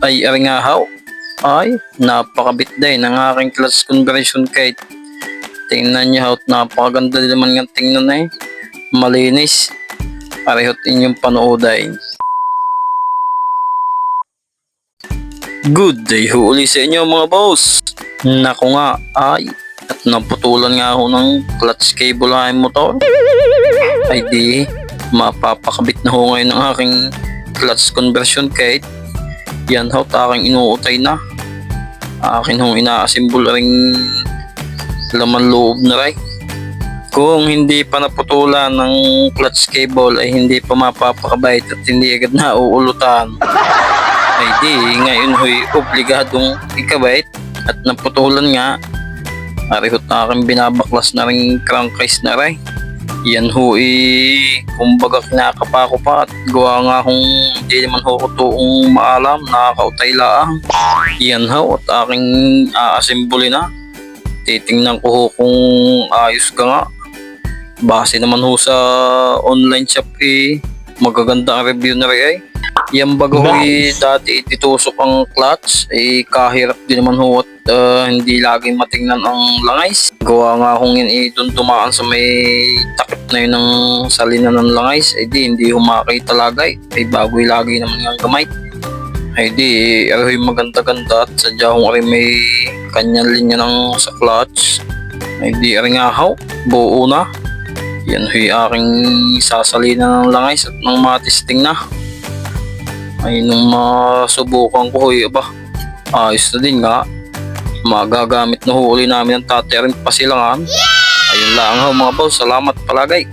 Ay aringahaw. Ay, napakabit din ng aking clutch conversion kit. Tingnan niyo, napakaganda din naman ng tingnan eh. Malinis. Parehot inyong panooday. Good day ho uli sa inyo mga boss. Naku nga, ay, at naputulan nga ako ng clutch cable ng motor. Ay di, mapapakabit na ho ngayon ng aking clutch conversion kit. Yan ho, aking inuutay na. Akin hong inaasimbol ring laman loob na rin. Kung hindi pa naputulan ng clutch cable ay hindi pa mapapakabait at hindi agad na uulutan. Ay di, ngayon ho'y obligadong ikabait at naputulan nga. Arihot na aking binabaklas na rin crankcase na rin. Yan ho'y kumbaga kinakapa ko pa at gawa nga kung hindi naman ho ko toong maalam, nakakautay laang. Yan ho at aking aasimbuli na. Titingnan ko ho kung ayos ka nga. Base naman ho sa online shop magaganda ang review na rin ay. Yan bago dati ititusok ang clutch kahirap din naman ho at hindi laging matingnan ang langais. Gawa nga kung yan doon dumaan sa may takip na yun ng salinan ng langais hindi humakita lagay bagoy lagi naman yung gamay. Aroy maganda-ganda at sadya kung aray may kanyang linya ng sa clutch. Aray nga ho, buo na. Yan huy aking sasalinan ng langais at ng matisting na. Nung masubukan ko ayos na din nga. Magagamit na huli namin ang tatay rin pasilangan. Ayun lang ho mga boss, salamat palagay.